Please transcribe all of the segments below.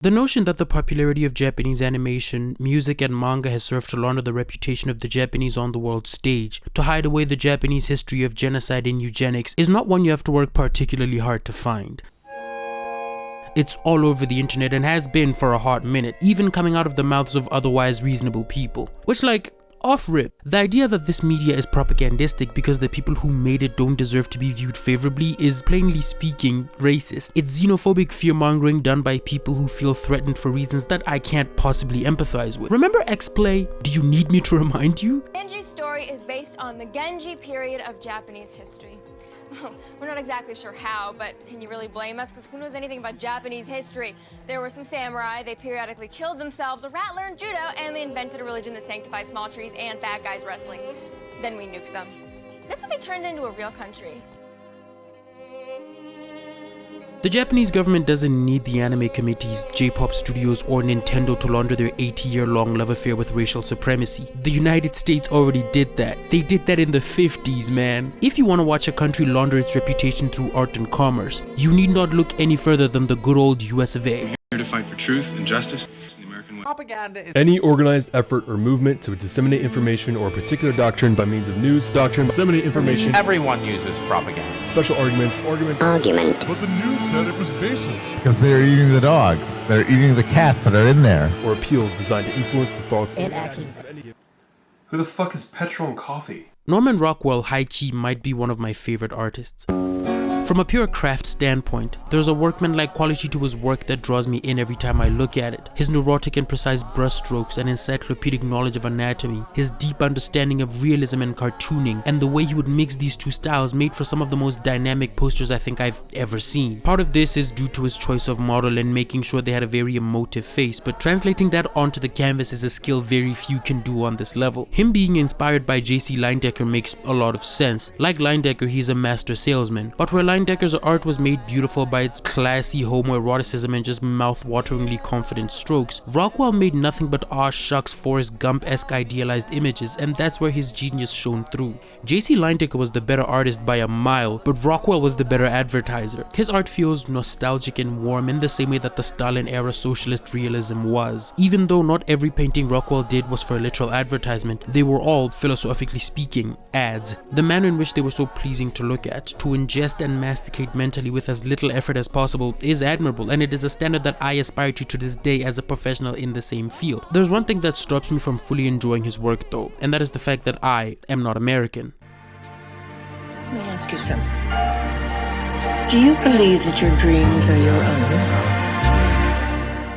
The notion that the popularity of Japanese animation, music, and manga has served to launder the reputation of the Japanese on the world stage, to hide away the Japanese history of genocide and eugenics, is not one you have to work particularly hard to find. It's all over the internet and has been for a hot minute, even coming out of the mouths of otherwise reasonable people. Which, like, off rip, the idea that this media is propagandistic because the people who made it don't deserve to be viewed favorably is, plainly speaking, racist. It's xenophobic fear-mongering done by people who feel threatened for reasons that I can't possibly empathize with. Remember X-Play? Do you need me to remind you? Genji's story is based on the Genji period of Japanese history. We're not exactly sure how, but can you really blame us? Because who knows anything about Japanese history? There were some samurai, they periodically killed themselves, a rat learned judo, and they invented a religion that sanctifies small trees and bad guys wrestling. Then we nuked them. That's what they turned into a real country. The Japanese government doesn't need the anime committees, J-pop studios, or Nintendo to launder their 80-year-long love affair with racial supremacy. The United States already did that. They did that in the 50s, man. If you want to watch a country launder its reputation through art and commerce, you need not look any further than the good old US of A. Here to fight for truth and justice. Propaganda is any organized effort or movement to disseminate information or a particular doctrine by means of news, doctrine, disseminate information. Everyone uses propaganda. Special argument. But the news said it was baseless. Because they're eating the dogs. They're eating the cats that are in there. Or appeals designed to influence the thoughts and actions of any. Who the fuck is petrol and coffee? Norman Rockwell, high-key, might be one of my favorite artists. From a pure craft standpoint, there's a workmanlike quality to his work that draws me in every time I look at it. His neurotic and precise brushstrokes and encyclopedic knowledge of anatomy, his deep understanding of realism and cartooning, and the way he would mix these two styles made for some of the most dynamic posters I think I've ever seen. Part of this is due to his choice of model and making sure they had a very emotive face, but translating that onto the canvas is a skill very few can do on this level. Him being inspired by J.C. Leyendecker makes a lot of sense. Like Leyendecker, he's a master salesman, but where Leyendecker's art was made beautiful by its classy homoeroticism and just mouth-wateringly confident strokes, Rockwell made nothing but aw shucks Forrest Gump-esque idealized images, and that's where his genius shone through. J.C. Leyendecker was the better artist by a mile, but Rockwell was the better advertiser. His art feels nostalgic and warm in the same way that the Stalin-era socialist realism was. Even though not every painting Rockwell did was for a literal advertisement, they were all, philosophically speaking, ads. The manner in which they were so pleasing to look at, to ingest and masticate mentally with as little effort as possible, is admirable, and it is a standard that I aspire to this day as a professional in the same field. There's one thing that stops me from fully enjoying his work though, and that is the fact that I am not American. Let me ask you something. Do you believe that your dreams are your own?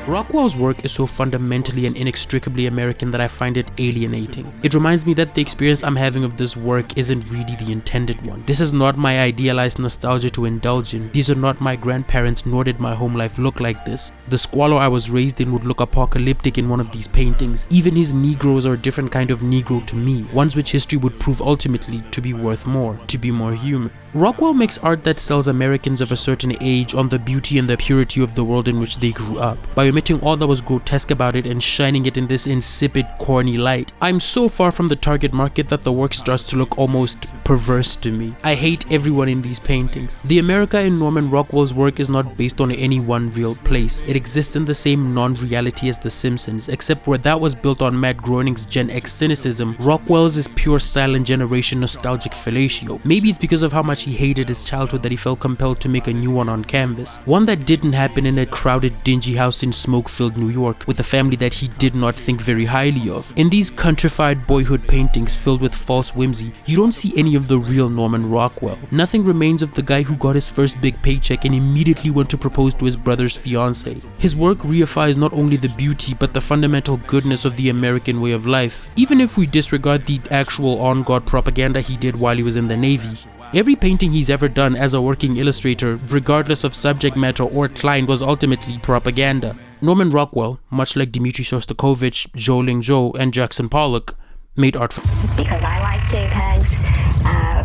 Rockwell's work is so fundamentally and inextricably American that I find it alienating. It reminds me that the experience I'm having of this work isn't really the intended one. This is not my idealized nostalgia to indulge in. These are not my grandparents, nor did my home life look like this. The squalor I was raised in would look apocalyptic in one of these paintings. Even his Negroes are a different kind of Negro to me, ones which history would prove ultimately to be worth more, to be more human. Rockwell makes art that sells Americans of a certain age on the beauty and the purity of the world in which they grew up, by omitting all that was grotesque about it and shining it in this insipid, corny light. I'm so far from the target market that the work starts to look almost perverse to me. I hate everyone in these paintings. The America in Norman Rockwell's work is not based on any one real place. It exists in the same non-reality as The Simpsons, except where that was built on Matt Groening's Gen X cynicism, Rockwell's is pure silent generation nostalgic fellatio. Maybe it's because of how much he hated his childhood that he felt compelled to make a new one on canvas. One that didn't happen in a crowded, dingy house in smoke-filled New York with a family that he did not think very highly of. In these countrified boyhood paintings filled with false whimsy, you don't see any of the real Norman Rockwell. Nothing remains of the guy who got his first big paycheck and immediately went to propose to his brother's fiancée. His work reifies not only the beauty but the fundamental goodness of the American way of life. Even if we disregard the actual on-God propaganda he did while he was in the Navy, every painting he's ever done as a working illustrator, regardless of subject matter or client, was ultimately propaganda. Norman Rockwell, much like Dmitry Shostakovich, Zhou Lingzhou, and Jackson Pollock, made art because I like JPEGs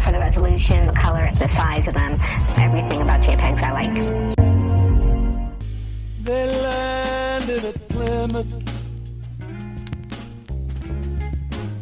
for the resolution, the color, the size of them, everything about JPEGs I like. They landed at Plymouth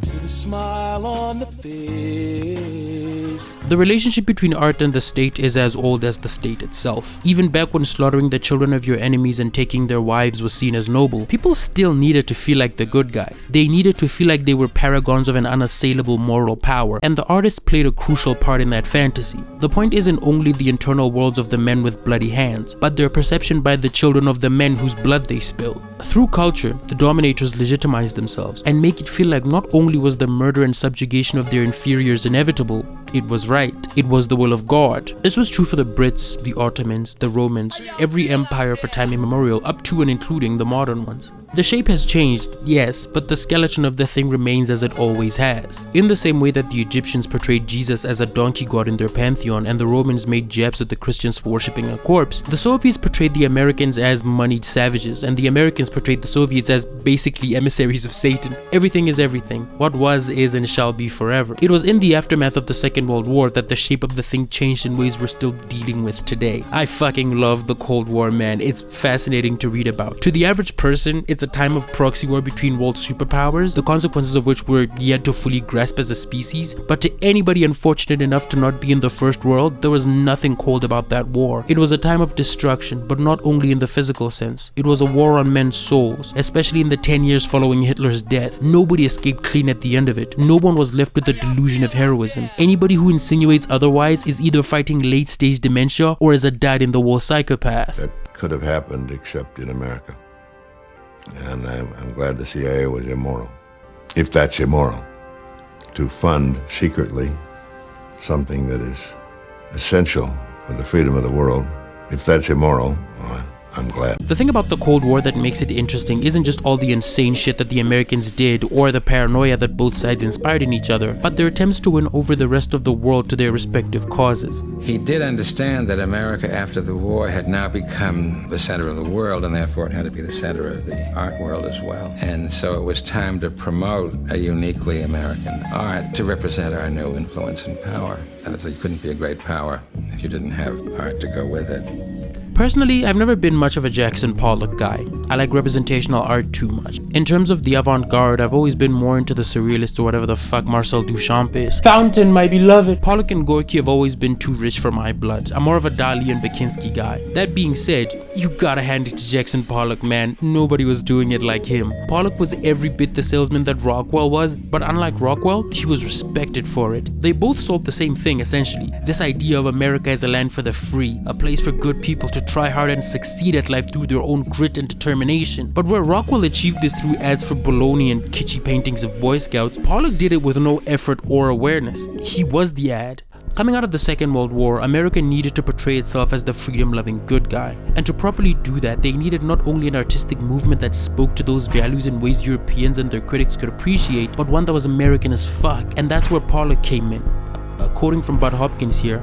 with a smile on the face. The relationship between art and the state is as old as the state itself. Even back when slaughtering the children of your enemies and taking their wives was seen as noble, people still needed to feel like the good guys. They needed to feel like they were paragons of an unassailable moral power, and the artists played a crucial part in that fantasy. The point isn't only the internal worlds of the men with bloody hands, but their perception by the children of the men whose blood they spilled. Through culture, the dominators legitimize themselves and make it feel like not only was the murder and subjugation of their inferiors inevitable, it was right. It was the will of God. This was true for the Brits, the Ottomans, the Romans, every empire for time immemorial, up to and including the modern ones. The shape has changed, yes, but the skeleton of the thing remains as it always has. In the same way that the Egyptians portrayed Jesus as a donkey god in their pantheon and the Romans made jabs at the Christians for worshipping a corpse, the Soviets portrayed the Americans as moneyed savages, and the Americans portrayed the Soviets as basically emissaries of Satan. Everything is everything. What was, is, and shall be forever. It was in the aftermath of the Second World War that the shape of the thing changed in ways we're still dealing with today. I fucking love the Cold War, man. It's fascinating to read about. To the average person, it's a time of proxy war between world superpowers, the consequences of which we're yet to fully grasp as a species. But to anybody unfortunate enough to not be in the First World, there was nothing cold about that war. It was a time of destruction, but not only in the physical sense. It was a war on men's souls, especially in the 10 years following Hitler's death. Nobody escaped clean at the end of it. No one was left with the delusion of heroism. Anybody who insinuates otherwise is either fighting late-stage dementia or is a dyed-in-the-wool psychopath. That could have happened except in America. And I'm glad the CIA was immoral. If that's immoral, to fund secretly something that is essential for the freedom of the world, if that's immoral, I'm glad. The thing about the Cold War that makes it interesting isn't just all the insane shit that the Americans did or the paranoia that both sides inspired in each other, but their attempts to win over the rest of the world to their respective causes. He did understand that America after the war had now become the center of the world, and therefore it had to be the center of the art world as well. And so it was time to promote a uniquely American art to represent our new influence and power. And so you couldn't be a great power if you didn't have art to go with it. Personally, I've never been much of a Jackson Pollock guy. I like representational art too much. In terms of the avant-garde, I've always been more into the surrealist or whatever the fuck Marcel Duchamp is. Fountain, my beloved! Pollock and Gorky have always been too rich for my blood. I'm more of a Dali and Bakinski guy. That being said, you gotta hand it to Jackson Pollock, man. Nobody was doing it like him. Pollock was every bit the salesman that Rockwell was, but unlike Rockwell, he was respected for it. They both sold the same thing, essentially. This idea of America as a land for the free, a place for good people to try hard and succeed at life through their own grit and determination. But where Rockwell achieved this through ads for bologna and kitschy paintings of Boy Scouts, Pollock did it with no effort or awareness. He was the ad. Coming out of the Second World War, America needed to portray itself as the freedom-loving good guy. And to properly do that, they needed not only an artistic movement that spoke to those values in ways Europeans and their critics could appreciate, but one that was American as fuck. And that's where Pollock came in. Quoting from Bud Hopkins here.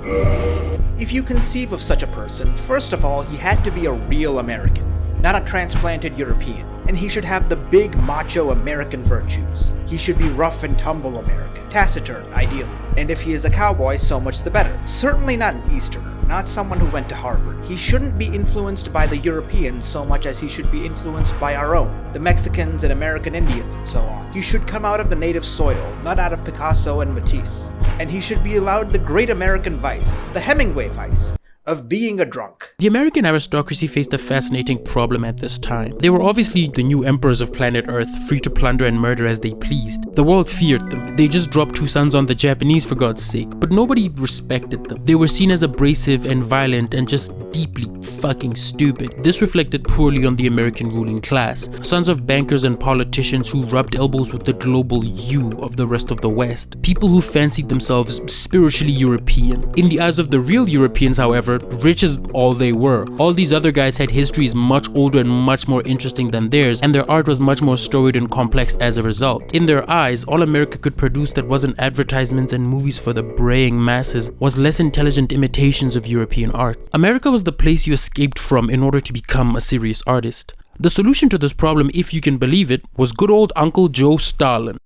If you conceive of such a person, first of all, he had to be a real American, not a transplanted European. And he should have the big macho American virtues. He should be rough and tumble American, taciturn, ideally. And if he is a cowboy, so much the better. Certainly not an Easterner, not someone who went to Harvard. He shouldn't be influenced by the Europeans so much as he should be influenced by our own, the Mexicans and American Indians and so on. He should come out of the native soil, not out of Picasso and Matisse. And he should be allowed the great American vice, the Hemingway vice, of being a drunk. The American aristocracy faced a fascinating problem at this time. They were obviously the new emperors of planet Earth, free to plunder and murder as they pleased. The world feared them. They just dropped 2 sons on the Japanese for God's sake, but nobody respected them. They were seen as abrasive and violent and just deeply fucking stupid. This reflected poorly on the American ruling class, sons of bankers and politicians who rubbed elbows with the global you of the rest of the West. People who fancied themselves spiritually European. In the eyes of the real Europeans, however, rich is all they were. All these other guys had histories much older and much more interesting than theirs, and their art was much more storied and complex as a result. In their eyes, all America could produce that wasn't advertisements and movies for the braying masses was less intelligent imitations of European art. America was the place you escaped from in order to become a serious artist. The solution to this problem, if you can believe it, was good old Uncle Joe Stalin.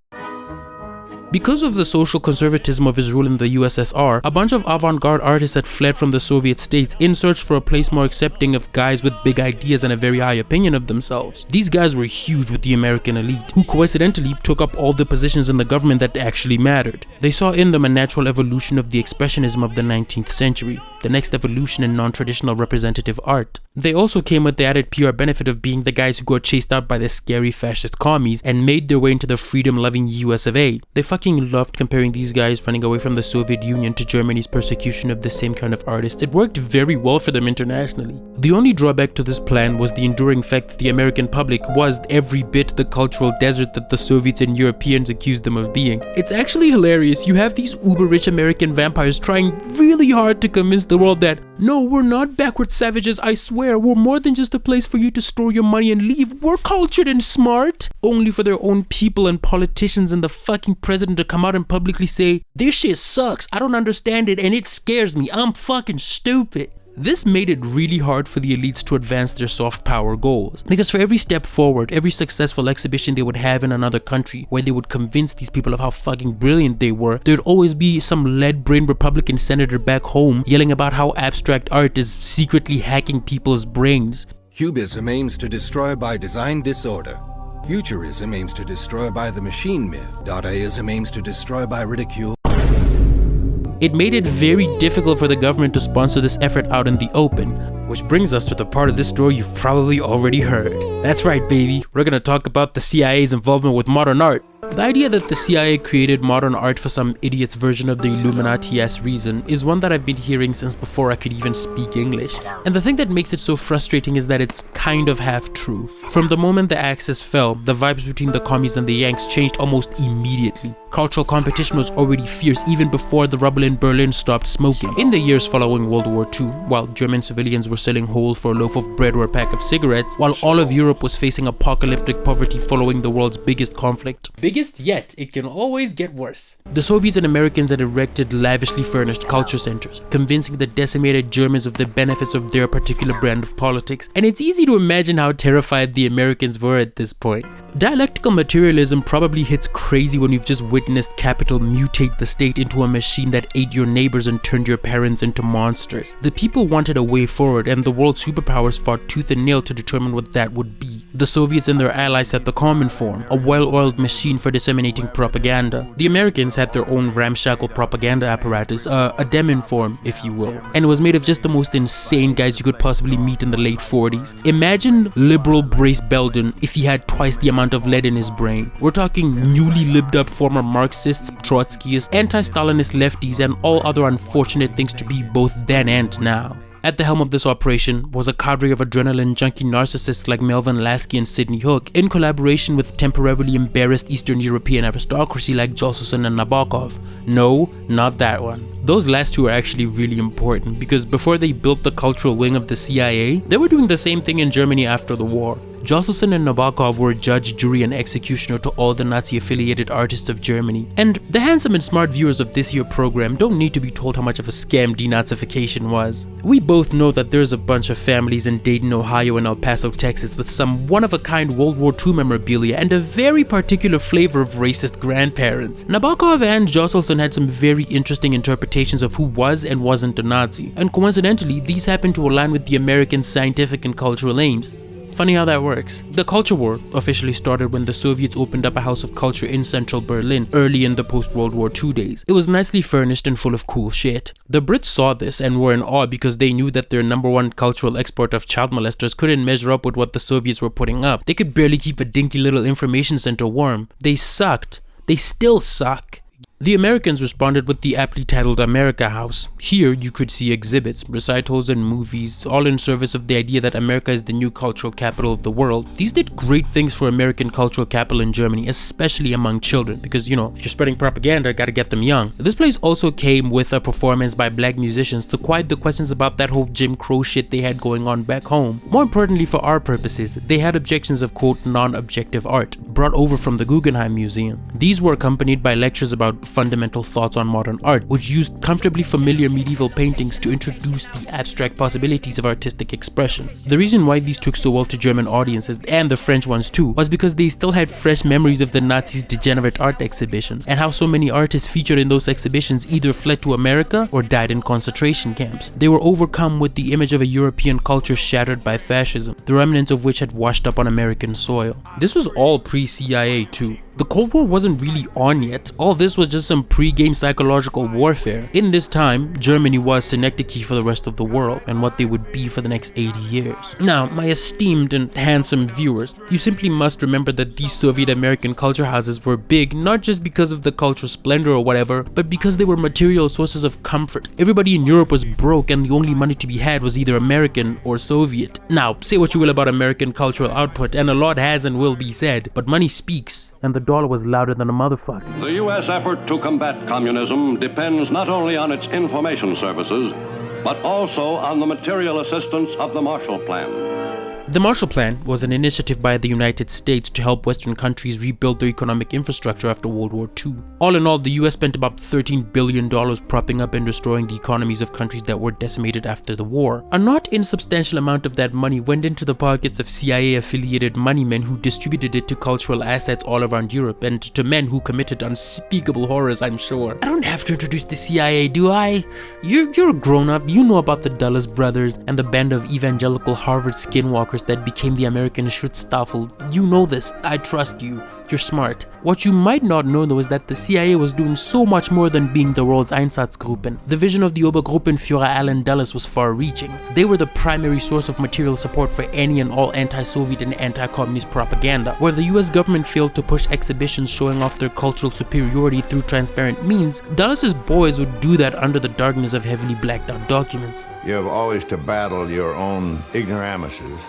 Because of the social conservatism of his rule in the USSR, a bunch of avant-garde artists had fled from the Soviet states in search for a place more accepting of guys with big ideas and a very high opinion of themselves. These guys were huge with the American elite, who coincidentally took up all the positions in the government that actually mattered. They saw in them a natural evolution of the expressionism of the 19th century, the next evolution in non-traditional representative art. They also came with the added PR benefit of being the guys who got chased out by the scary fascist commies and made their way into the freedom-loving US of A. They fucking loved comparing these guys running away from the Soviet Union to Germany's persecution of the same kind of artists. It worked very well for them internationally. The only drawback to this plan was the enduring fact that the American public was every bit the cultural desert that the Soviets and Europeans accused them of being. It's actually hilarious. You have these uber-rich American vampires trying really hard to convince the world that, no, we're not backward savages, I swear, we're more than just a place for you to store your money and leave, we're cultured and smart, only for their own people and politicians and the fucking president to come out and publicly say, this shit sucks, I don't understand it and it scares me, I'm fucking stupid. This made it really hard for the elites to advance their soft power goals, because for every step forward, every successful exhibition they would have in another country where they would convince these people of how fucking brilliant they were, there'd always be some lead-brained Republican senator back home yelling about how abstract art is secretly hacking people's brains. Cubism aims to destroy by design disorder. Futurism aims to destroy by the machine myth. Dadaism aims to destroy by ridicule. It made it very difficult for the government to sponsor this effort out in the open, which brings us to the part of this story you've probably already heard. That's right, baby, we're gonna talk about the CIA's involvement with modern art. The idea that the CIA created modern art for some idiot's version of the Illuminati-ass reason is one that I've been hearing since before I could even speak English. And the thing that makes it so frustrating is that it's kind of half true. From the moment the Axis fell, the vibes between the commies and the Yanks changed almost immediately. Cultural competition was already fierce even before the rubble in Berlin stopped smoking. In the years following World War II, while German civilians were selling holes for a loaf of bread or a pack of cigarettes, while all of Europe was facing apocalyptic poverty following the world's biggest conflict. Biggest yet, it can always get worse. The Soviets and Americans had erected lavishly furnished culture centers, convincing the decimated Germans of the benefits of their particular brand of politics, and it's easy to imagine how terrified the Americans were at this point. Dialectical materialism probably hits crazy when you've just witnessed capital mutate the state into a machine that ate your neighbors and turned your parents into monsters. The people wanted a way forward, and the world superpowers fought tooth and nail to determine what that would be. The Soviets and their allies had the common form, a well-oiled machine for disseminating propaganda. The Americans had their own ramshackle propaganda apparatus, a demon form, if you will, and it was made of just the most insane guys you could possibly meet in the late 40s. Imagine liberal Brace Belden if he had twice the amount of lead in his brain. We're talking newly libbed up former Marxists, Trotskyists, anti-Stalinist lefties, and all other unfortunate things to be both then and now. At the helm of this operation was a cadre of adrenaline junkie narcissists like Melvin Lasky and Sidney Hook, in collaboration with temporarily embarrassed Eastern European aristocracy like Joselson and Nabokov. No, not that one. Those last two are actually really important because before they built the cultural wing of the CIA, they were doing the same thing in Germany after the war. Joselson and Nabokov were judge, jury, and executioner to all the Nazi-affiliated artists of Germany. And the handsome and smart viewers of this here program don't need to be told how much of a scam denazification was. We both know that there's a bunch of families in Dayton, Ohio and El Paso, Texas with some one-of-a-kind World War II memorabilia and a very particular flavor of racist grandparents. Nabokov and Joselson had some very interesting interpretations of who was and wasn't a Nazi, and coincidentally, these happened to align with the American scientific and cultural aims. Funny how that works. The Culture War officially started when the Soviets opened up a house of culture in central Berlin early in the post-World War II days. It was nicely furnished and full of cool shit. The Brits saw this and were in awe because they knew that their #1 cultural export of child molesters couldn't measure up with what the Soviets were putting up. They could barely keep a dinky little information center warm. They sucked. They still suck. The Americans responded with the aptly titled America House. Here you could see exhibits, recitals, and movies, all in service of the idea that America is the new cultural capital of the world. These did great things for American cultural capital in Germany, especially among children, because, you know, if you're spreading propaganda, gotta get them young. This place also came with a performance by black musicians to quiet the questions about that whole Jim Crow shit they had going on back home. More importantly for our purposes, they had objections of, quote, non-objective art, brought over from the Guggenheim Museum. These were accompanied by lectures about fundamental thoughts on modern art, which used comfortably familiar medieval paintings to introduce the abstract possibilities of artistic expression. The reason why these took so well to German audiences, and the French ones too, was because they still had fresh memories of the Nazis' degenerate art exhibitions, and how so many artists featured in those exhibitions either fled to America or died in concentration camps. They were overcome with the image of a European culture shattered by fascism, the remnants of which had washed up on American soil. This was all pre-CIA too. The Cold War wasn't really on yet. All this was just some pre-game psychological warfare. In this time, Germany was synecdoche for the rest of the world and what they would be for the next 80 years. Now, my esteemed and handsome viewers, you simply must remember that these Soviet American culture houses were big not just because of the cultural splendor or whatever, but because they were material sources of comfort. Everybody in Europe was broke and the only money to be had was either American or Soviet. Now, say what you will about American cultural output, and a lot has and will be said, but money speaks. And the dollar was louder than a motherfucker. The U.S. effort to combat communism depends not only on its information services, but also on the material assistance of the Marshall Plan. The Marshall Plan was an initiative by the United States to help Western countries rebuild their economic infrastructure after World War II. All in all, the US spent about $13 billion propping up and destroying the economies of countries that were decimated after the war. A not insubstantial amount of that money went into the pockets of CIA-affiliated moneymen who distributed it to cultural assets all around Europe and to men who committed unspeakable horrors, I'm sure. I don't have to introduce the CIA, do I? You're a grown-up, you know about the Dulles brothers and the band of evangelical Harvard skinwalkers that became the American Schutzstaffel. You know this. I trust you. You're smart. What you might not know though is that the CIA was doing so much more than being the world's Einsatzgruppen. The vision of the Obergruppenführer Allen Dulles was far-reaching. They were the primary source of material support for any and all anti-Soviet and anti-communist propaganda. Where the US government failed to push exhibitions showing off their cultural superiority through transparent means, Dulles' boys would do that under the darkness of heavily blacked out documents. You have always to battle your own ignoramuses,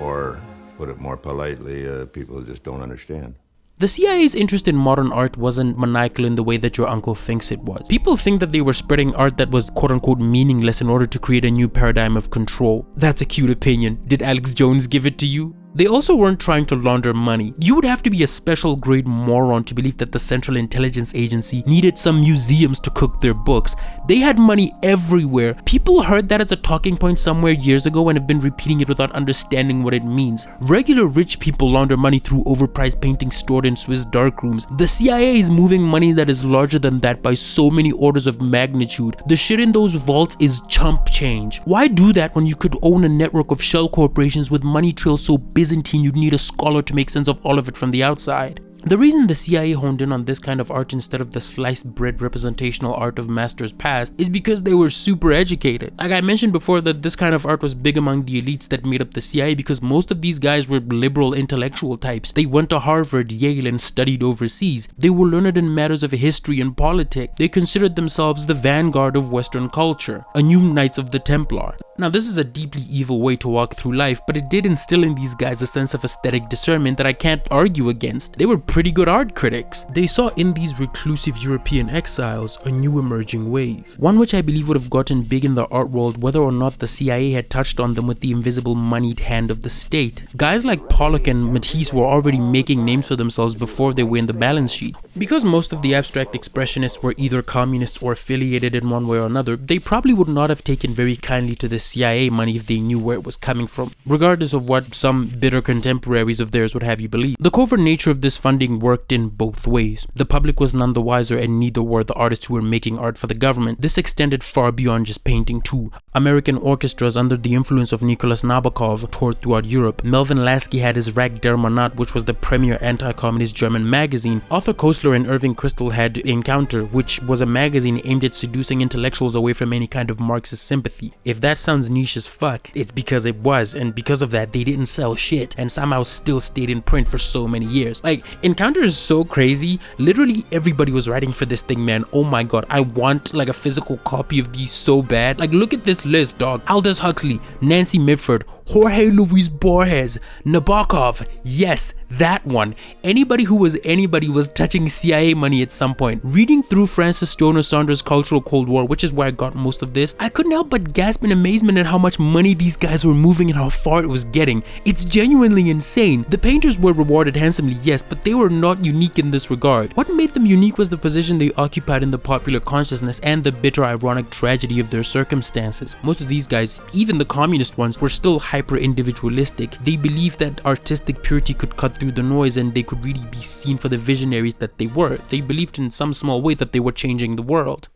or, put it more politely, people just don't understand. The CIA's interest in modern art wasn't maniacal in the way that your uncle thinks it was. People think that they were spreading art that was quote-unquote meaningless in order to create a new paradigm of control. That's a cute opinion. Did Alex Jones give it to you? They also weren't trying to launder money. You would have to be a special grade moron to believe that the Central Intelligence Agency needed some museums to cook their books. They had money everywhere. People heard that as a talking point somewhere years ago and have been repeating it without understanding what it means. Regular rich people launder money through overpriced paintings stored in Swiss darkrooms. The CIA is moving money that is larger than that by so many orders of magnitude. The shit in those vaults is chump change. Why do that when you could own a network of shell corporations with money trails so Byzantine you'd need a scholar to make sense of all of it from the outside? The reason the CIA honed in on this kind of art instead of the sliced bread representational art of masters past is because they were super educated. Like I mentioned before, that this kind of art was big among the elites that made up the CIA because most of these guys were liberal intellectual types. They went to Harvard, Yale, and studied overseas. They were learned in matters of history and politics. They considered themselves the vanguard of Western culture, a new Knights of the Templar. Now this is a deeply evil way to walk through life, but it did instill in these guys a sense of aesthetic discernment that I can't argue against. They were pretty good art critics. They saw in these reclusive European exiles a new emerging wave, one which I believe would have gotten big in the art world whether or not the CIA had touched on them with the invisible moneyed hand of the state. Guys like Pollock and Matisse were already making names for themselves before they were in the balance sheet. Because most of the abstract expressionists were either communists or affiliated in one way or another, they probably would not have taken very kindly to the CIA money if they knew where it was coming from, regardless of what some bitter contemporaries of theirs would have you believe. The covert nature of this funding worked in both ways. The public was none the wiser, and neither were the artists who were making art for the government. This extended far beyond just painting too. American orchestras under the influence of Nicholas Nabokov toured throughout Europe. Melvin Lasky had his Rack der Monat, which was the premier anti-communist German magazine. Arthur Koestler and Irving Kristol had Encounter, which was a magazine aimed at seducing intellectuals away from any kind of Marxist sympathy. If that sounds niche as fuck, it's because it was, and because of that they didn't sell shit and somehow still stayed in print for so many years. Like, Encounter is so crazy. Literally everybody was writing for this thing, man. Oh my god, I want like a physical copy of these so bad. Like, look at this list, dog. Aldous Huxley, Nancy Mitford, Jorge Luis Borges, Nabokov. Yes, that one. Anybody who was anybody was touching CIA money at some point. Reading through Frances Stonor Saunders' Cultural Cold War, which is where I got most of this, I couldn't help but gasp in amazement at how much money these guys were moving and how far it was getting. It's genuinely insane. The painters were rewarded handsomely, yes, but they were not unique in this regard. What made them unique was the position they occupied in the popular consciousness and the bitter ironic tragedy of their circumstances. Most of these guys, even the communist ones, were still hyper-individualistic. They believed that artistic purity could cut through the noise and they could really be seen for the visionaries that they were. They believed in some small way that they were changing the world.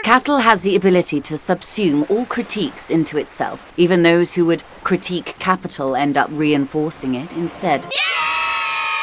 Capital has the ability to subsume all critiques into itself. Even those who would critique capital end up reinforcing it instead.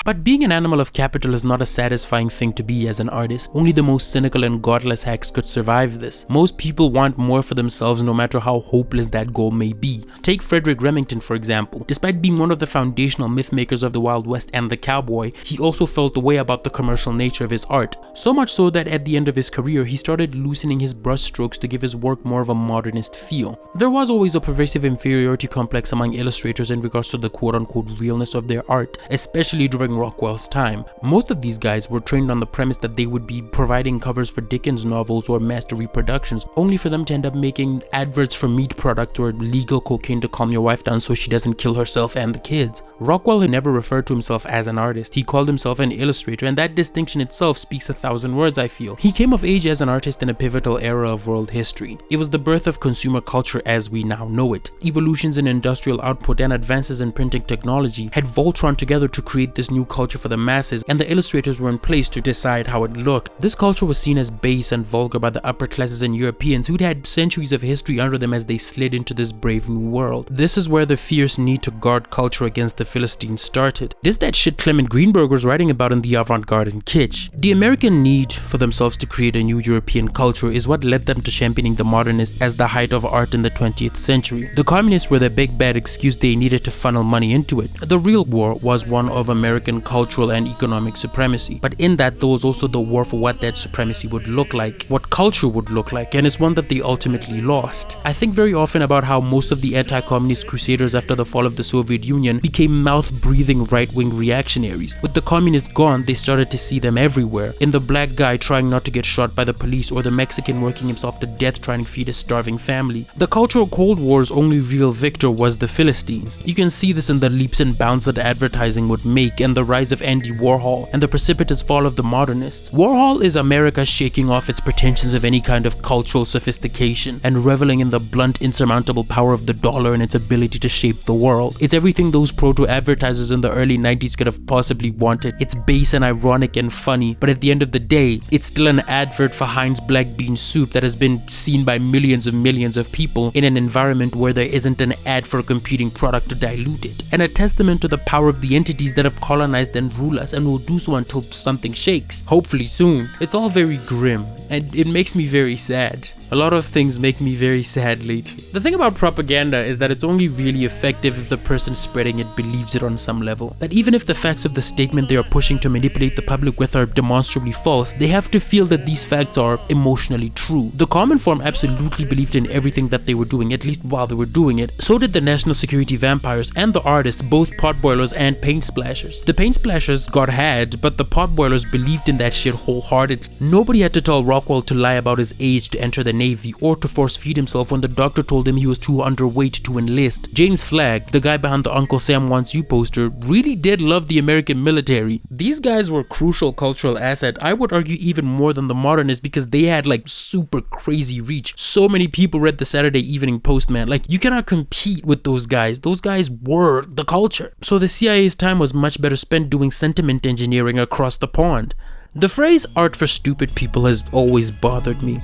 But being an animal of capital is not a satisfying thing to be as an artist. Only the most cynical and godless hacks could survive this. Most people want more for themselves no matter how hopeless that goal may be. Take Frederick Remington for example. Despite being one of the foundational myth makers of the Wild West and the cowboy, he also felt the way about the commercial nature of his art. So much so that at the end of his career, he started loosening his brushstrokes to give his work more of a modernist feel. There was always a pervasive inferiority complex among illustrators in regards to the quote-unquote realness of their art, especially during Rockwell's time. Most of these guys were trained on the premise that they would be providing covers for Dickens novels or master reproductions, only for them to end up making adverts for meat products or legal cocaine to calm your wife down so she doesn't kill herself and the kids. Rockwell had never referred to himself as an artist. He called himself an illustrator, and that distinction itself speaks 1,000 words, I feel. He came of age as an artist in a pivotal era of world history. It was the birth of consumer culture as we now know it. Evolutions in industrial output and advances in printing technology had Voltron together to create this new culture for the masses, and the illustrators were in place to decide how it looked. This culture was seen as base and vulgar by the upper classes and Europeans who'd had centuries of history under them as they slid into this brave new world. This is where the fierce need to guard culture against the Philistines started. This that shit Clement Greenberg was writing about in the avant-garde and kitsch. The American need for themselves to create a new European culture is what led them to championing the modernists as the height of art in the 20th century. The communists were the big bad excuse they needed to funnel money into it. The real war was one of American cultural and economic supremacy, but in that there was also the war for what that supremacy would look like, what culture would look like, and it's one that they ultimately lost. I think very often about how most of the anti-communist crusaders after the fall of the Soviet Union became mouth-breathing right-wing reactionaries. With the communists gone, they started to see them everywhere. In the black guy trying not to get shot by the police, or the Mexican working himself to death trying to feed a starving family. The cultural Cold War's only real victor was the Philistines. You can see this in the leaps and bounds that advertising would make, and the rise of Andy Warhol, and the precipitous fall of the modernists. Warhol is America shaking off its pretensions of any kind of cultural sophistication and reveling in the blunt, insurmountable power of the dollar and its ability to shape the world. It's everything those proto-advertisers in the early 90s could have possibly wanted. It's base and ironic and funny, but at the end of the day, it's still an advert for Heinz black bean soup that has been seen by millions of people in an environment where there isn't an ad for a competing product to dilute it. And a testament to the power of the entities that have colonized and rule us and will do so until something shakes. Hopefully soon. It's all very grim and it makes me very sad. A lot of things make me very sad lately. The thing about propaganda is that it's only really effective if the person spreading it believes it on some level. That even if the facts of the statement they are pushing to manipulate the public with are demonstrably false, they have to feel that these facts are emotionally true. The common form absolutely believed in everything that they were doing, at least while they were doing it. So did the national security vampires and the artists, both potboilers and paint splashers. The paint splashers got had, but the potboilers believed in that shit wholeheartedly. Nobody had to tell Rockwell to lie about his age to enter the Navy or to force feed himself when the doctor told him he was too underweight to enlist. James Flagg, the guy behind the Uncle Sam Wants You poster, really did love the American military. These guys were a crucial cultural asset, I would argue even more than the modernists, because they had like super crazy reach. So many people read the Saturday Evening Post, man. Like, you cannot compete with those guys. Those guys were the culture. So the CIA's time was much better spent doing sentiment engineering across the pond. The phrase art for stupid people has always bothered me.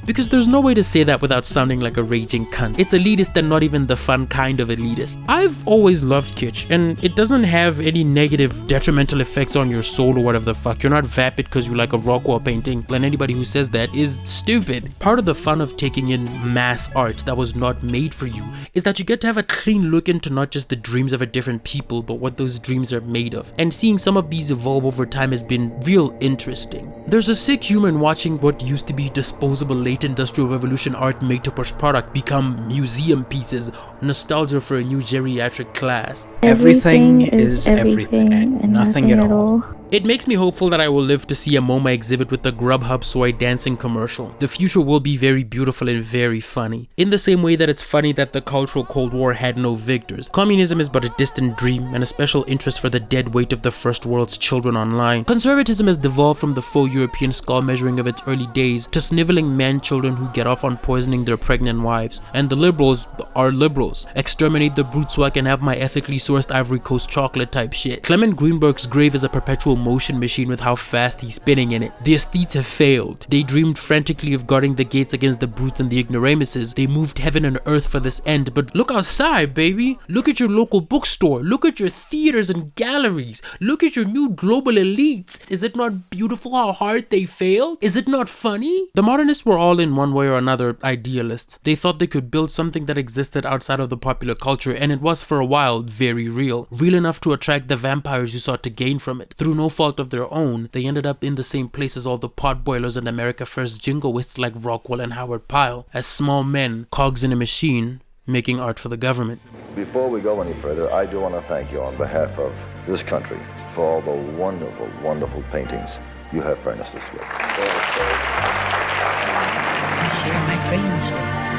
Because there's no way to say that without sounding like a raging cunt. It's elitist and not even the fun kind of elitist. I've always loved kitsch, and it doesn't have any negative detrimental effects on your soul or whatever the fuck. You're not vapid because you like a Rockwell painting, and anybody who says that is stupid. Part of the fun of taking in mass art that was not made for you is that you get to have a clean look into not just the dreams of a different people, but what those dreams are made of. And seeing some of these evolve over time has been real interesting. There's a sick humor in watching what used to be disposable late industrial revolution art made to push product become museum pieces, nostalgia for a new geriatric class. Everything is everything and nothing at all. It makes me hopeful that I will live to see a MoMA exhibit with the Grubhub soy dancing commercial. The future will be very beautiful and very funny. In the same way that it's funny that the cultural Cold War had no victors. Communism is but a distant dream and a special interest for the dead weight of the first world's children online. Conservatism has devolved from the faux European skull measuring of its early days to sniveling man-children who get off on poisoning their pregnant wives. And the liberals are liberals. Exterminate the brute so I can have my ethically sourced Ivory Coast chocolate type shit. Clement Greenberg's grave is a perpetual motion machine with how fast he's spinning in it. The aesthetes have failed. They dreamed frantically of guarding the gates against the brutes and the ignoramuses. They moved heaven and earth for this end, but look outside, baby. Look at your local bookstore. Look at your theaters and galleries. Look at your new global elites. Is it not beautiful how hard they failed? Is it not funny? The modernists were all in one way or another idealists. They thought they could build something that existed outside of the popular culture, and it was for a while very real. Real enough to attract the vampires who sought to gain from it. Through no fault of their own, they ended up in the same place as all the potboilers and America First jingoists like Rockwell and Howard Pyle, as small men, cogs in a machine, making art for the government. Before we go any further, I do want to thank you on behalf of this country for all the wonderful, wonderful paintings you have furnished us with. I share my dreams with.